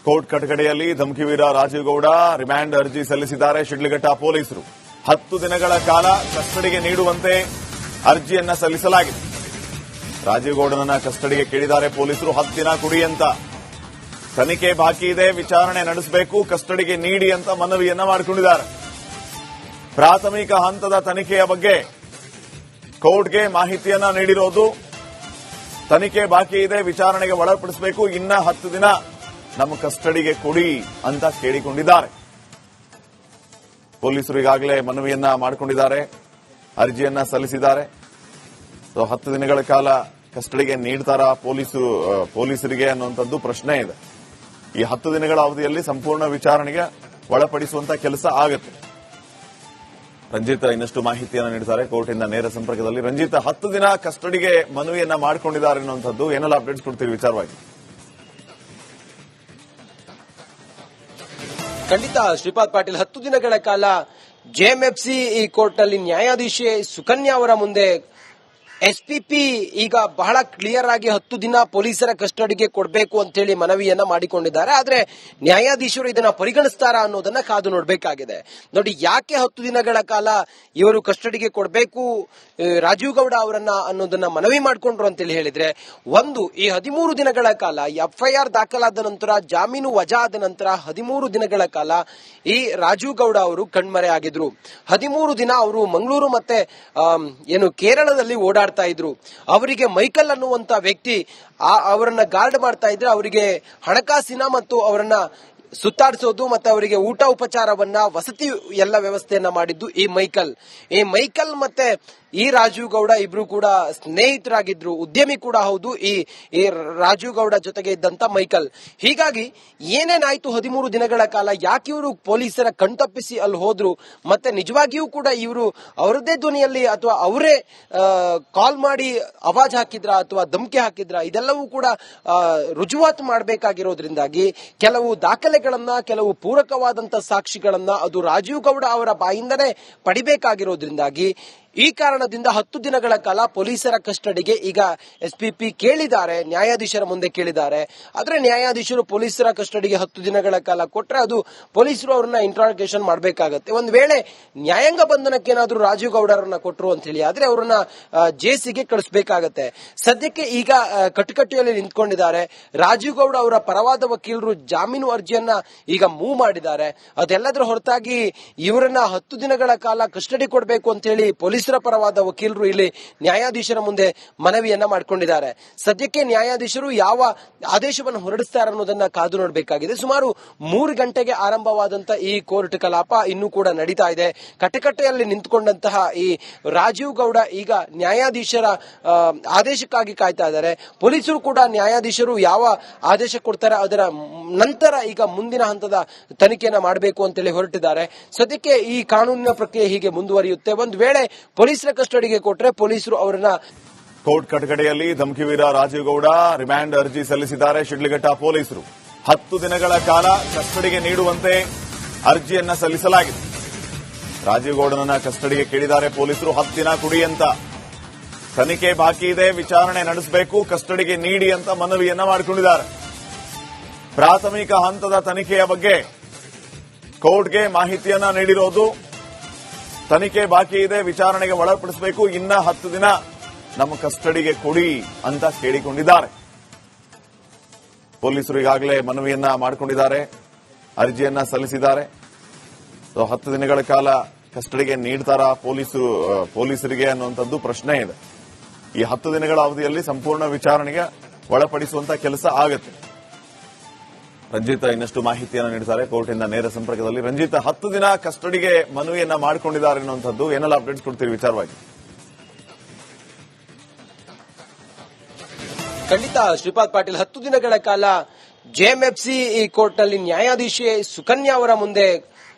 Court ಕಟಕಡೆಯಲ್ಲಿ ಧಮಕಿವೀರ Rajiv Gowda remand ಅರ್ಜಿ ಸಲ್ಲಿಸಿದ್ದಾರೆ. ಶಿಡ್ಲಘಟ್ಟ ಪೊಲೀಸರು 10 ದಿನಗಳ ಕಾಲ ಕಸ್ಟಡಿಗೆ ನೀಡುವಂತೆ ಅರ್ಜಿಯನ್ನ ಸಲ್ಲಿಸಲಾಗಿದೆ. ರಾಜೀವ್ ಗೌಡನನ್ನ ಕಸ್ಟಡಿಗೆ ಕೇಳಿದ್ದಾರೆ ಪೊಲೀಸರು. 10 ದಿನ ಕೊಡಿ ಅಂತ, ತನಿಖೆ ಬಾಕಿ ಇದೆ, ವಿಚಾರಣೆ ನಡೆಸಬೇಕು, ಕಸ್ಟಡಿಗೆ ನೀಡಿ ಅಂತ ಮನವಿಯನ್ನ ಮಾಡಿಕೊಂಡಿದ್ದಾರೆ. ಪ್ರಾಥಮಿಕ ಹಂತದ ತನಿಖೆಯ ಬಗ್ಗೆ ಕೋರ್ಟ್ಗೆ ಮಾಹಿತಿಯನ್ನ ನೀಡಿರೋದು. ತನಿಖೆ ಬಾಕಿ ಇದೆ, ವಿಚಾರಣೆಗೆ ಒಳಪಡಿಸಬೇಕು, ಇನ್ನ 10 ದಿನ ನಮ್ಮ ಕಸ್ಟಡಿಗೆ ಕೊಡಿ ಅಂತ ಕೇಳಿಕೊಂಡಿದ್ದಾರೆ. ಪೊಲೀಸರು ಈಗಾಗಲೇ ಮನವಿಯನ್ನ ಮಾಡಿಕೊಂಡಿದ್ದಾರೆ, ಅರ್ಜಿಯನ್ನ ಸಲ್ಲಿಸಿದ್ದಾರೆ. 10 ದಿನಗಳ ಕಾಲ ಕಸ್ಟಡಿಗೆ ನೀಡ್ತಾರಾ ಪೊಲೀಸರಿಗೆ ಅನ್ನುವಂಥದ್ದು ಪ್ರಶ್ನೆ ಇದೆ. ಈ 10 ದಿನಗಳ ಅವಧಿಯಲ್ಲಿ ಸಂಪೂರ್ಣ ವಿಚಾರಣೆಗೆ ಒಳಪಡಿಸುವಂತ ಕೆಲಸ ಆಗುತ್ತೆ. ರಂಜಿತ್ ಇನ್ನಷ್ಟು ಮಾಹಿತಿಯನ್ನು ನೀಡುತ್ತಾರೆ ಕೋರ್ಟಿಂದ ನೇರ ಸಂಪರ್ಕದಲ್ಲಿ. ರಂಜಿತ್, 10 ದಿನ ಕಸ್ಟಡಿಗೆ ಮನವಿಯನ್ನ ಮಾಡಿಕೊಂಡಿದ್ದಾರೆ ಅನ್ನುವಂಥದ್ದು ಏನೆಲ್ಲ ಅಪ್ಡೇಟ್ಸ್ ಕೊಡ್ತೀರಿ ವಿಚಾರವಾಗಿ? ಖಂಡಿತ ಶ್ರೀಪಾದ್ ಪಾಟೀಲ್, 10 ದಿನಗಳ ಕಾಲ ಜೆಎಂಎಫ್ಸಿ ಈ ಕೋರ್ಟ್ನಲ್ಲಿ ನ್ಯಾಯಾಧೀಶೆ ಸುಕನ್ಯಾ ಅವರ ಮುಂದೆ ಎಸ್ಪಿಪಿ ಈಗ ಬಹಳ ಕ್ಲಿಯರ್ ಆಗಿ 10 ದಿನ ಪೊಲೀಸರ ಕಸ್ಟಡಿಗೆ ಕೊಡಬೇಕು ಅಂತ ಹೇಳಿ ಮನವಿಯನ್ನ ಮಾಡಿಕೊಂಡಿದ್ದಾರೆ. ಆದ್ರೆ ನ್ಯಾಯಾಧೀಶರು ಇದನ್ನ ಪರಿಗಣಿಸ್ತಾರಾ ಅನ್ನೋದನ್ನ ಕಾದು ನೋಡಬೇಕಾಗಿದೆ. ನೋಡಿ, ಯಾಕೆ 10 ದಿನಗಳ ಕಾಲ ಇವರು ಕಸ್ಟಡಿಗೆ ಕೊಡಬೇಕು ರಾಜೀವ್ ಗೌಡ ಅವರನ್ನ ಅನ್ನೋದನ್ನ ಮನವಿ ಮಾಡಿಕೊಂಡ್ರು ಅಂತೇಳಿ ಹೇಳಿದ್ರೆ, ಒಂದು, ಈ 13 ದಿನಗಳ ಕಾಲ ಎಫ್ಐಆರ್ ದಾಖಲಾದ ನಂತರ ಜಾಮೀನು ವಜಾ ಆದ ನಂತರ 13 ದಿನಗಳ ಕಾಲ ಈ ರಾಜೀವ್ ಗೌಡ ಅವರು ಕಣ್ಮರೆ ಆಗಿದ್ರು. 13 ದಿನ ಅವರು ಮಂಗಳೂರು ಮತ್ತೆ ಕೇರಳದಲ್ಲಿ ಓಡಾಡ್ತಾ ಇದ್ರು. ಅವರಿಗೆ ಮೈಕಲ್ ಅನ್ನುವಂತ ವ್ಯಕ್ತಿ ಅವರನ್ನ ಗಾರ್ಡ್ ಮಾಡ್ತಾ ಇದ್ರೆ, ಅವರಿಗೆ ಹಣಕಾಸಿನ ಮತ್ತು ಅವರನ್ನ ಸುತ್ತಾಡಿಸೋದು ಮತ್ತೆ ಅವರಿಗೆ ಊಟ ಉಪಚಾರವನ್ನ, ವಸತಿ ಎಲ್ಲ ವ್ಯವಸ್ಥೆಯನ್ನ ಮಾಡಿದ್ದು ಈ ಮೈಕಲ್ ಮತ್ತೆ ಈ ರಾಜೀವ್ ಗೌಡ ಇಬ್ರು ಕೂಡ ಸ್ನೇಹಿತರಾಗಿದ್ರು, ಉದ್ಯಮಿ ಕೂಡ ಹೌದು ಈ ರಾಜೀವ್ ಗೌಡ ಜೊತೆಗೆ ಇದ್ದಂತ ಮೈಕಲ್. ಹೀಗಾಗಿ ಏನೇನಾಯ್ತು 13 ದಿನಗಳ ಕಾಲ, ಯಾಕೆ ಇವರು ಪೊಲೀಸರ ಕಣ್ತಪ್ಪಿಸಿ ಅಲ್ಲಿ ಹೋದ್ರು, ಮತ್ತೆ ನಿಜವಾಗಿಯೂ ಕೂಡ ಇವರು ಅವರದೇ ಧ್ವನಿಯಲ್ಲಿ ಅಥವಾ ಅವರೇ ಕಾಲ್ ಮಾಡಿ ಆವಾಜ್ ಹಾಕಿದ್ರ ಅಥವಾ ಧಮಕಿ ಹಾಕಿದ್ರ, ಇದೆಲ್ಲವೂ ಕೂಡ ರುಜುವಾತು ಮಾಡಬೇಕಾಗಿರೋದ್ರಿಂದಾಗಿ ಕೆಲವು ದಾಖಲೆಗಳನ್ನ, ಕೆಲವು ಪೂರಕವಾದಂತ ಸಾಕ್ಷಿಗಳನ್ನ ಅದು ರಾಜೀವ್ ಗೌಡ ಅವರ ಬಾಯಿಂದನೇ ಪಡಿಬೇಕಾಗಿರೋದ್ರಿಂದಾಗಿ ಈ ಕಾರಣದಿಂದ 10 ದಿನಗಳ ಕಾಲ ಪೊಲೀಸರ ಕಸ್ಟಡಿಗೆ ಈಗ ಎಸ್ಪಿಪಿ ಕೇಳಿದ್ದಾರೆ, ನ್ಯಾಯಾಧೀಶರ ಮುಂದೆ ಕೇಳಿದ್ದಾರೆ. ಆದ್ರೆ ನ್ಯಾಯಾಧೀಶರು ಪೊಲೀಸರ ಕಸ್ಟಡಿಗೆ 10 ದಿನಗಳ ಕಾಲ ಕೊಟ್ರೆ ಅದು ಪೊಲೀಸರು ಅವ್ರನ್ನ ಇಂಟ್ರಾಗೇಷನ್ ಮಾಡಬೇಕಾಗತ್ತೆ. ಒಂದ್ ವೇಳೆ ನ್ಯಾಯಾಂಗ ಬಂಧನಕ್ಕೆ ಏನಾದ್ರೂ ರಾಜೀವ್ ಗೌಡರನ್ನ ಕೊಟ್ಟರು ಅಂತ ಹೇಳಿ ಆದ್ರೆ ಅವ್ರನ್ನ ಜೇಸಿಗೆ ಕಳಿಸಬೇಕಾಗತ್ತೆ. ಸದ್ಯಕ್ಕೆ ಈಗ ಕಟಕಟೆಯಲ್ಲಿ ನಿಂತ್ಕೊಂಡಿದ್ದಾರೆ. ರಾಜೀವ್ ಗೌಡ ಅವರ ಪರವಾದ ವಕೀಲರು ಜಾಮೀನು ಅರ್ಜಿಯನ್ನ ಈಗ ಮೂವ್ ಮಾಡಿದ್ದಾರೆ. ಅದೆಲ್ಲದರ ಹೊರತಾಗಿ ಇವರನ್ನ 10 ದಿನಗಳ ಕಾಲ ಕಸ್ಟಡಿ ಕೊಡಬೇಕು ಅಂತ ಹೇಳಿ ಪೊಲೀಸರ ಪರವಾದ ವಕೀಲರು ಇಲ್ಲಿ ನ್ಯಾಯಾಧೀಶರ ಮುಂದೆ ಮನವಿಯನ್ನ ಮಾಡಿಕೊಂಡಿದ್ದಾರೆ. ಸದ್ಯಕ್ಕೆ ನ್ಯಾಯಾಧೀಶರು ಯಾವ ಆದೇಶವನ್ನು ಹೊರಡಿಸ್ತಾರೆ ಅನ್ನೋದನ್ನ ಕಾದು ನೋಡಬೇಕಾಗಿದೆ. ಸುಮಾರು 3 ಗಂಟೆಗೆ ಆರಂಭವಾದಂತಹ ಈ ಕೋರ್ಟ್ ಕಲಾಪ ಇನ್ನೂ ಕೂಡ ನಡೀತಾ ಇದೆ. ಕಟಕಟೆಯಲ್ಲಿ ನಿಂತುಕೊಂಡಂತಹ ಈ ರಾಜೀವ್ ಗೌಡ ಈಗ ನ್ಯಾಯಾಧೀಶರ ಆದೇಶಕ್ಕಾಗಿ ಕಾಯ್ತಾ ಇದ್ದಾರೆ. ಪೊಲೀಸರು ಕೂಡ ನ್ಯಾಯಾಧೀಶರು ಯಾವ ಆದೇಶ ಕೊಡ್ತಾರೆ ಅದರ ನಂತರ ಈಗ ಮುಂದಿನ ಹಂತದ ತನಿಖೆಯನ್ನ ಮಾಡಬೇಕು ಅಂತೇಳಿ ಹೊರಟಿದ್ದಾರೆ. ಸದ್ಯಕ್ಕೆ ಈ ಕಾನೂನಿನ ಪ್ರಕ್ರಿಯೆ ಹೀಗೆ ಮುಂದುವರಿಯುತ್ತೆ. ಒಂದು ವೇಳೆ ಪೊಲೀಸರ ಕಸ್ಟಡಿಗೆ ಕೊಟ್ಟರೆ ಪೊಲೀಸರು ಅವರನ್ನ ಕೋರ್ಟ್ ಕಟಕಡೆಯಲ್ಲಿ ಧಮಕಿವೀರ ರಾಜೀವ್ ಗೌಡ ರಿಮ್ಯಾಂಡ್ ಅರ್ಜಿ ಸಲ್ಲಿಸಿದ್ದಾರೆ. ಶಿಡ್ಲಘಟ್ಟ ಪೊಲೀಸರು 10 ದಿನಗಳ ಕಾಲ ಕಸ್ಟಡಿಗೆ ನೀಡುವಂತೆ ಅರ್ಜಿಯನ್ನ ಸಲ್ಲಿಸಲಾಗಿದೆ. ರಾಜೀವ್ ಗೌಡನನ್ನ ಕಸ್ಟಡಿಗೆ ಕೇಳಿದ್ದಾರೆ ಪೊಲೀಸರು. 10 ದಿನ ಕೊಡಿ ಅಂತ, ತನಿಖೆ ಬಾಕಿ ಇದೆ, ವಿಚಾರಣೆ ನಡೆಸಬೇಕು, ಕಸ್ಟಡಿಗೆ ನೀಡಿ ಅಂತ ಮನವಿಯನ್ನ ಮಾಡಿಕೊಂಡಿದ್ದಾರೆ. ಪ್ರಾಥಮಿಕ ಹಂತದ ತನಿಖೆಯ ಬಗ್ಗೆ ಕೋರ್ಟ್ಗೆ ಮಾಹಿತಿಯನ್ನ ನೀಡಿರೋದು. ತನಿಖೆ ಬಾಕಿ ಇದೆ, ವಿಚಾರಣೆಗೆ ಒಳಪಡಿಸಬೇಕು, ಇನ್ನ 10 ದಿನ ನಮ್ಮ ಕಸ್ಟಡಿಗೆ ಕೊಡಿ ಅಂತ ಕೇಳಿಕೊಂಡಿದ್ದಾರೆ. ಪೊಲೀಸರು ಈಗಾಗಲೇ ಮನವಿಯನ್ನ ಮಾಡಿಕೊಂಡಿದ್ದಾರೆ, ಅರ್ಜಿಯನ್ನ ಸಲ್ಲಿಸಿದ್ದಾರೆ. 10 ದಿನಗಳ ಕಾಲ ಕಸ್ಟಡಿಗೆ ನೀಡ್ತಾರಾ ಪೊಲೀಸರಿಗೆ ಅನ್ನುವಂಥದ್ದು ಪ್ರಶ್ನೆ ಇದೆ. ಈ 10 ದಿನಗಳ ಅವಧಿಯಲ್ಲಿ ಸಂಪೂರ್ಣ ವಿಚಾರಣೆಗೆ ಒಳಪಡಿಸುವಂತ ಕೆಲಸ ಆಗುತ್ತೆ. ರಂಜಿತ್ ಇನ್ನಷ್ಟು ಮಾಹಿತಿಯನ್ನು ನೀಡುತ್ತಾರೆ ಕೋರ್ಟಿಂದ ನೇರ ಸಂಪರ್ಕದಲ್ಲಿ. ರಂಜಿತ್, 10 ದಿನ ಕಸ್ಟಡಿಗೆ ಮನವಿಯನ್ನ ಮಾಡಿಕೊಂಡಿದ್ದಾರೆ ಅನ್ನುವಂಥದ್ದು ಏನೆಲ್ಲ ಅಪ್ಡೇಟ್ಸ್ ಕೊಡ್ತೀರಿ ವಿಚಾರವಾಗಿ? ಖಂಡಿತ ಶ್ರೀಪಾದ್ ಪಾಟೀಲ್, 10 ದಿನಗಳ ಕಾಲ ಜೆಎಂಎಫ್ಸಿ ಈ ಕೋರ್ಟ್ನಲ್ಲಿ ನ್ಯಾಯಾಧೀಶೆ ಸುಕನ್ಯಾ ಅವರ ಮುಂದೆ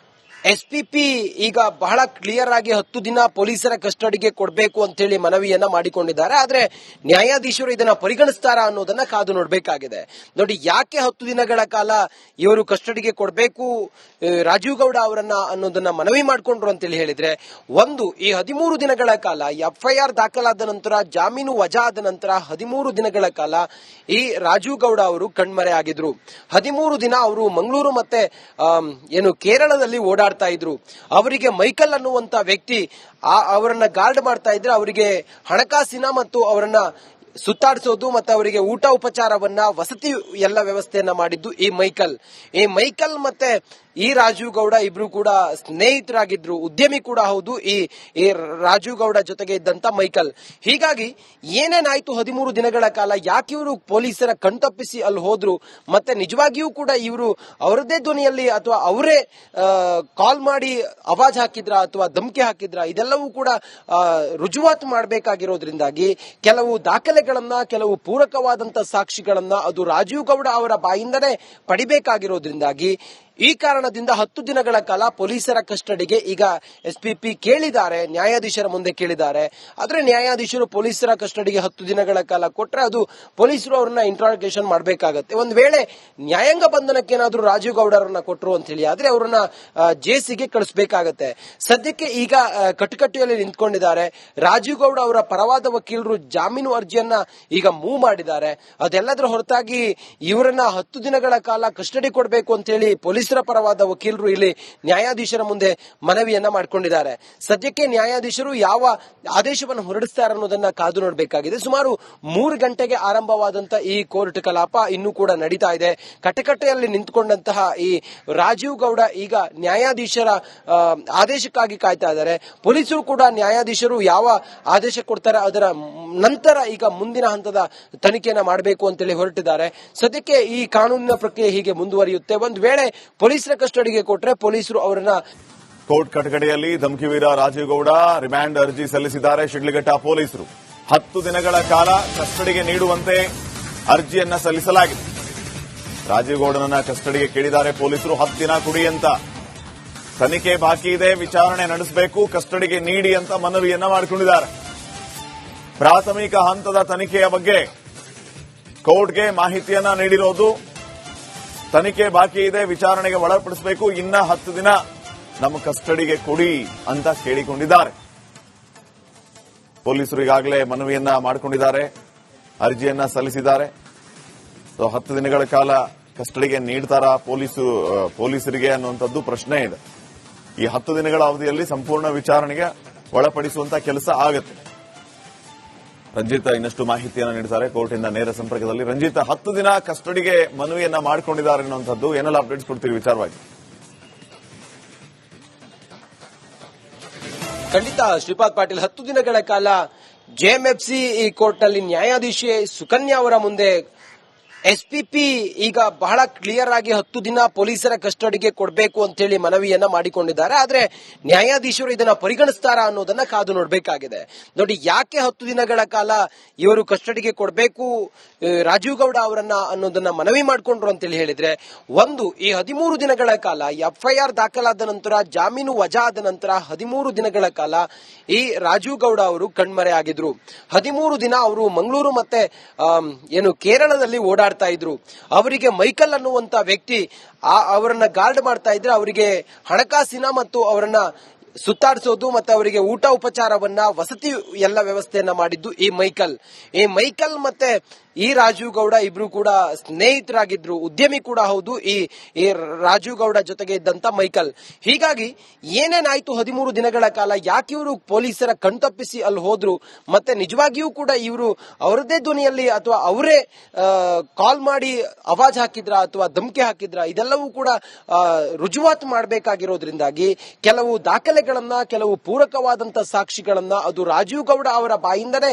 ಎಸ್ಪಿಪಿ ಈಗ ಬಹಳ ಕ್ಲಿಯರ್ ಆಗಿ 10 ದಿನ ಪೊಲೀಸರ ಕಸ್ಟಡಿಗೆ ಕೊಡಬೇಕು ಅಂತ ಹೇಳಿ ಮನವಿಯನ್ನ ಮಾಡಿಕೊಂಡಿದ್ದಾರೆ. ಆದ್ರೆ ನ್ಯಾಯಾಧೀಶರು ಇದನ್ನ ಪರಿಗಣಿಸ್ತಾರಾ ಅನ್ನೋದನ್ನ ಕಾದು ನೋಡಬೇಕಾಗಿದೆ. ನೋಡಿ, ಯಾಕೆ 10 ದಿನಗಳ ಕಾಲ ಇವರು ಕಸ್ಟಡಿಗೆ ಕೊಡಬೇಕು ರಾಜೀವ್ ಗೌಡ ಅವರನ್ನ ಅನ್ನೋದನ್ನ ಮನವಿ ಮಾಡಿಕೊಂಡ್ರು ಅಂತ ಹೇಳಿ ಹೇಳಿದ್ರೆ, ಒಂದು, ಈ 13 ದಿನಗಳ ಕಾಲ ಎಫ್ಐಆರ್ ದಾಖಲಾದ ನಂತರ ಜಾಮೀನು ವಜಾ ಆದ ನಂತರ 13 ದಿನಗಳ ಕಾಲ ಈ ರಾಜೀವ್ ಗೌಡ ಅವರು ಕಣ್ಮರೆ ಆಗಿದ್ರು. 13 ದಿನ ಅವರು ಮಂಗಳೂರು ಮತ್ತೆ ಕೇರಳದಲ್ಲಿ ಓಡಾಡ್ತಾ ಇದ್ರು. ಅವರಿಗೆ ಮೈಕಲ್ ಅನ್ನುವಂತ ವ್ಯಕ್ತಿ ಅವರನ್ನ ಗಾರ್ಡ್ ಮಾಡ್ತಾ ಇದ್ರೆ, ಅವರಿಗೆ ಹಣಕಾಸಿನ ಮತ್ತು ಅವರನ್ನ ಸುತ್ತಾಡಿಸೋದು ಮತ್ತೆ ಅವರಿಗೆ ಊಟ ಉಪಚಾರವನ್ನ, ವಸತಿ ಎಲ್ಲ ವ್ಯವಸ್ಥೆಯನ್ನ ಮಾಡಿದ್ದು ಈ ಮೈಕಲ್ ಮತ್ತೆ ಈ ರಾಜೀವ್ ಗೌಡ ಇಬ್ರು ಕೂಡ ಸ್ನೇಹಿತರಾಗಿದ್ರು, ಉದ್ಯಮಿ ಕೂಡ ಹೌದು ಈ ರಾಜೀವ್ ಗೌಡ ಜೊತೆಗೆ ಇದ್ದಂತ ಮೈಕಲ್. ಹೀಗಾಗಿ ಏನೇನಾಯ್ತು 13 ದಿನಗಳ ಕಾಲ, ಯಾಕೆ ಇವರು ಪೊಲೀಸರ ಕಣ್ತಪ್ಪಿಸಿ ಅಲ್ಲಿ ಹೋದ್ರು, ಮತ್ತೆ ನಿಜವಾಗಿಯೂ ಕೂಡ ಇವರು ಅವರದೇ ಧ್ವನಿಯಲ್ಲಿ ಅಥವಾ ಅವರೇ ಕಾಲ್ ಮಾಡಿ ಆವಾಜ್ ಹಾಕಿದ್ರ ಅಥವಾ ಧಮಕಿ ಹಾಕಿದ್ರ, ಇದೆಲ್ಲವೂ ಕೂಡ ರುಜುವಾತು ಮಾಡಬೇಕಾಗಿರೋದ್ರಿಂದಾಗಿ ಕೆಲವು ದಾಖಲೆಗಳನ್ನ, ಕೆಲವು ಪೂರಕವಾದಂತ ಸಾಕ್ಷಿಗಳನ್ನ ಅದು ರಾಜೀವ್ ಗೌಡ ಅವರ ಬಾಯಿಂದನೇ ಪಡಿಬೇಕಾಗಿರೋದ್ರಿಂದಾಗಿ ಈ ಕಾರಣದಿಂದ 10 ದಿನಗಳ ಕಾಲ ಪೊಲೀಸರ ಕಸ್ಟಡಿಗೆ ಈಗ ಎಸ್ಪಿಪಿ ಕೇಳಿದ್ದಾರೆ, ನ್ಯಾಯಾಧೀಶರ ಮುಂದೆ ಕೇಳಿದ್ದಾರೆ. ಆದ್ರೆ ನ್ಯಾಯಾಧೀಶರು ಪೊಲೀಸರ ಕಸ್ಟಡಿಗೆ 10 ದಿನಗಳ ಕಾಲ ಕೊಟ್ರೆ ಅದು ಪೊಲೀಸರು ಅವ್ರನ್ನ ಇಂಟ್ರಾಗೇಷನ್ ಮಾಡಬೇಕಾಗತ್ತೆ. ಒಂದ್ ವೇಳೆ ನ್ಯಾಯಾಂಗ ಬಂಧನಕ್ಕೆ ಏನಾದ್ರೂ ರಾಜೀವ್ ಗೌಡ ಅವರನ್ನ ಕೊಟ್ಟರು ಅಂತ ಹೇಳಿ ಆದ್ರೆ ಅವರನ್ನ ಜೇಸಿಗೆ ಕಳಿಸಬೇಕಾಗತ್ತೆ. ಸದ್ಯಕ್ಕೆ ಈಗ ಕಟುಕಟ್ಟಿಯಲ್ಲಿ ನಿಂತ್ಕೊಂಡಿದ್ದಾರೆ. ರಾಜೀವ್ ಗೌಡ ಅವರ ಪರವಾದ ವಕೀಲರು ಜಾಮೀನು ಅರ್ಜಿಯನ್ನ ಈಗ ಮೂವ್ ಮಾಡಿದ್ದಾರೆ. ಅದೆಲ್ಲದರ ಹೊರತಾಗಿ ಇವರನ್ನ 10 ದಿನಗಳ ಕಾಲ ಕಸ್ಟಡಿ ಕೊಡಬೇಕು ಅಂತ ಹೇಳಿ ಪೊಲೀಸರ ಪರವಾದ ವಕೀಲರು ಇಲ್ಲಿ ನ್ಯಾಯಾಧೀಶರ ಮುಂದೆ ಮನವಿಯನ್ನ ಮಾಡಿಕೊಂಡಿದ್ದಾರೆ. ಸದ್ಯಕ್ಕೆ ನ್ಯಾಯಾಧೀಶರು ಯಾವ ಆದೇಶವನ್ನು ಹೊರಡಿಸ್ತಾರೆ ಅನ್ನೋದನ್ನ ಕಾದು ನೋಡಬೇಕಾಗಿದೆ. ಸುಮಾರು 3 ಗಂಟೆಗೆ ಆರಂಭವಾದಂತಹ ಈ ಕೋರ್ಟ್ ಕಲಾಪ ಇನ್ನೂ ಕೂಡ ನಡೀತಾ ಇದೆ. ಕಟಕಟೆಯಲ್ಲಿ ನಿಂತುಕೊಂಡಂತಹ ಈ ರಾಜೀವ್ ಗೌಡ ಈಗ ನ್ಯಾಯಾಧೀಶರ ಆದೇಶಕ್ಕಾಗಿ ಕಾಯ್ತಾ ಇದ್ದಾರೆ. ಪೊಲೀಸರು ಕೂಡ ನ್ಯಾಯಾಧೀಶರು ಯಾವ ಆದೇಶ ಕೊಡ್ತಾರೆ ಅದರ ನಂತರ ಈಗ ಮುಂದಿನ ಹಂತದ ತನಿಖೆಯನ್ನ ಮಾಡಬೇಕು ಅಂತೇಳಿ ಹೊರಟಿದ್ದಾರೆ. ಸದ್ಯಕ್ಕೆ ಈ ಕಾನೂನಿನ ಪ್ರಕ್ರಿಯೆ ಹೀಗೆ ಮುಂದುವರಿಯುತ್ತೆ. ಒಂದು ವೇಳೆ ಪೊಲೀಸರ ಕಸ್ಟಡಿಗೆ ಕೊಟ್ರೆ ಪೊಲೀಸರು ಅವರನ್ನ ಕೋರ್ಟ್ ಕಟಕಡೆಯಲ್ಲಿ ಧಮಕಿವೀರ ರಾಜೀವ್ ಗೌಡ ರಿಮ್ಯಾಂಡ್ ಅರ್ಜಿ ಸಲ್ಲಿಸಿದ್ದಾರೆ. ಶಿಡ್ಲಘಟ್ಟ ಪೊಲೀಸರು 10 ದಿನಗಳ ಕಾಲ ಕಸ್ಟಡಿಗೆ ನೀಡುವಂತೆ ಅರ್ಜಿಯನ್ನ ಸಲ್ಲಿಸಲಾಗಿದೆ. ರಾಜೀವ್ ಗೌಡನನ್ನ ಕಸ್ಟಡಿಗೆ ಕೇಳಿದ್ದಾರೆ ಪೊಲೀಸರು. 10 ದಿನ ಕೊಡಿ ಅಂತ, ತನಿಖೆ ಬಾಕಿ ಇದೆ, ವಿಚಾರಣೆ ನಡೆಸಬೇಕು, ಕಸ್ಟಡಿಗೆ ನೀಡಿ ಅಂತ ಮನವಿಯನ್ನ ಮಾಡಿಕೊಂಡಿದ್ದಾರೆ. ಪ್ರಾಥಮಿಕ ಹಂತದ ತನಿಖೆಯ ಬಗ್ಗೆ ಕೋರ್ಟ್ಗೆ ಮಾಹಿತಿಯನ್ನ ನೀಡಿರೋದು, ತನಿಖೆ ಬಾಕಿ ಇದೆ, ವಿಚಾರಣೆಗೆ ಒಳಪಡಿಸಬೇಕು, ಇನ್ನ 10 ದಿನ ನಮ್ಮ ಕಸ್ಟಡಿಗೆ ಕೊಡಿ ಅಂತ ಕೇಳಿಕೊಂಡಿದ್ದಾರೆ. ಪೊಲೀಸರು ಈಗಾಗಲೇ ಮನವಿಯನ್ನ ಮಾಡಿಕೊಂಡಿದ್ದಾರೆ, ಅರ್ಜಿಯನ್ನ ಸಲ್ಲಿಸಿದ್ದಾರೆ. 10 ದಿನಗಳ ಕಾಲ ಕಸ್ಟಡಿಗೆ ನೀಡ್ತಾರಾ ಪೊಲೀಸರಿಗೆ ಅನ್ನುವಂಥದ್ದು ಪ್ರಶ್ನೆ ಇದೆ. ಈ 10 ದಿನಗಳ ಅವಧಿಯಲ್ಲಿ ಸಂಪೂರ್ಣ ವಿಚಾರಣೆಗೆ ಒಳಪಡಿಸುವಂತ ಕೆಲಸ ಆಗುತ್ತೆ. ರಂಜಿತ್ ಇನ್ನಷ್ಟು ಮಾಹಿತಿಯನ್ನು ನೀಡುತ್ತಾರೆ ಕೋರ್ಟಿಂದ ನೇರ ಸಂಪರ್ಕದಲ್ಲಿ. ರಂಜಿತ್, 10 ದಿನ ಕಸ್ಟಡಿಗೆ ಮನವಿಯನ್ನ ಮಾಡಿಕೊಂಡಿದ್ದಾರೆ ಅನ್ನುವಂಥದ್ದು, ಏನೆಲ್ಲ ಅಪ್ಡೇಟ್ಸ್ ಕೊಡ್ತೀರಿ ವಿಚಾರವಾಗಿ? ಖಂಡಿತ ಶ್ರೀಪಾದ್ ಪಾಟೀಲ್, 10 ದಿನಗಳ ಕಾಲ ಜೆಎಂಎಫ್ಸಿ ಈ ಕೋರ್ಟ್ನಲ್ಲಿ ನ್ಯಾಯಾಧೀಶೆ ಸುಕನ್ಯಾ ಅವರ ಮುಂದೆ ಎಸ್ಪಿಪಿ ಈಗ ಬಹಳ ಕ್ಲಿಯರ್ ಆಗಿ 10 ದಿನ ಪೊಲೀಸರ ಕಸ್ಟಡಿಗೆ ಕೊಡಬೇಕು ಅಂತ ಹೇಳಿ ಮನವಿಯನ್ನ ಮಾಡಿಕೊಂಡಿದ್ದಾರೆ. ಆದ್ರೆ ನ್ಯಾಯಾಧೀಶರು ಇದನ್ನ ಪರಿಗಣಿಸ್ತಾರಾ ಅನ್ನೋದನ್ನ ಕಾದು ನೋಡಬೇಕಾಗಿದೆ. ನೋಡಿ, ಯಾಕೆ 10 ದಿನಗಳ ಕಾಲ ಇವರು ಕಸ್ಟಡಿಗೆ ಕೊಡಬೇಕು ರಾಜೀವ್ ಗೌಡ ಅವರನ್ನ ಅನ್ನೋದನ್ನ ಮನವಿ ಮಾಡಿಕೊಂಡ್ರು ಅಂತ ಹೇಳಿ ಹೇಳಿದ್ರೆ, ಒಂದು, ಈ 13 ದಿನಗಳ ಕಾಲ ಎಫ್ಐಆರ್ ದಾಖಲಾದ ನಂತರ ಜಾಮೀನು ವಜಾ ಆದ ನಂತರ 13 ದಿನಗಳ ಕಾಲ ಈ ರಾಜೀವ್ ಗೌಡ ಅವರು ಕಣ್ಮರೆ ಆಗಿದ್ರು. 13 ದಿನ ಅವರು ಮಂಗಳೂರು ಮತ್ತೆ ಕೇರಳದಲ್ಲಿ ಓಡಾಡ್ತಾ ಇದ್ರು. ಅವರಿಗೆ ಮೈಕಲ್ ಅನ್ನುವಂತ ವ್ಯಕ್ತಿ ಅವರನ್ನ ಗಾರ್ಡ್ ಮಾಡ್ತಾ ಇದ್ರೆ, ಅವರಿಗೆ ಹಣಕಾಸಿನ ಮತ್ತು ಅವರನ್ನ ಸುತ್ತಾಡಿಸೋದು ಮತ್ತೆ ಅವರಿಗೆ ಊಟ ಉಪಚಾರವನ್ನ, ವಸತಿ ಎಲ್ಲ ವ್ಯವಸ್ಥೆಯನ್ನ ಮಾಡಿದ್ದು ಈ ಮೈಕಲ್ ಮತ್ತೆ ಈ ರಾಜೀವ್ ಗೌಡ ಇಬ್ರು ಕೂಡ ಸ್ನೇಹಿತರಾಗಿದ್ರು, ಉದ್ಯಮಿ ಕೂಡ ಹೌದು ಈ ರಾಜೀವ್ ಗೌಡ ಜೊತೆಗೆ ಇದ್ದಂತ ಮೈಕಲ್. ಹೀಗಾಗಿ ಏನೇನಾಯ್ತು 13 ದಿನಗಳ ಕಾಲ, ಯಾಕೆ ಇವರು ಪೊಲೀಸರ ಕಣ್ತಪ್ಪಿಸಿ ಅಲ್ಲಿ ಹೋದ್ರು, ಮತ್ತೆ ನಿಜವಾಗಿಯೂ ಕೂಡ ಇವರು ಅವರದೇ ಧ್ವನಿಯಲ್ಲಿ ಅಥವಾ ಅವರೇ ಕಾಲ್ ಮಾಡಿ ಆವಾಜ್ ಹಾಕಿದ್ರ ಅಥವಾ ಧಮಕಿ ಹಾಕಿದ್ರ, ಇದೆಲ್ಲವೂ ಕೂಡ ರುಜುವಾತು ಮಾಡಬೇಕಾಗಿರೋದ್ರಿಂದಾಗಿ ಕೆಲವು ದಾಖಲೆಗಳನ್ನ, ಕೆಲವು ಪೂರಕವಾದಂತ ಸಾಕ್ಷಿಗಳನ್ನ ಅದು ರಾಜೀವ್ ಗೌಡ ಅವರ ಬಾಯಿಂದನೇ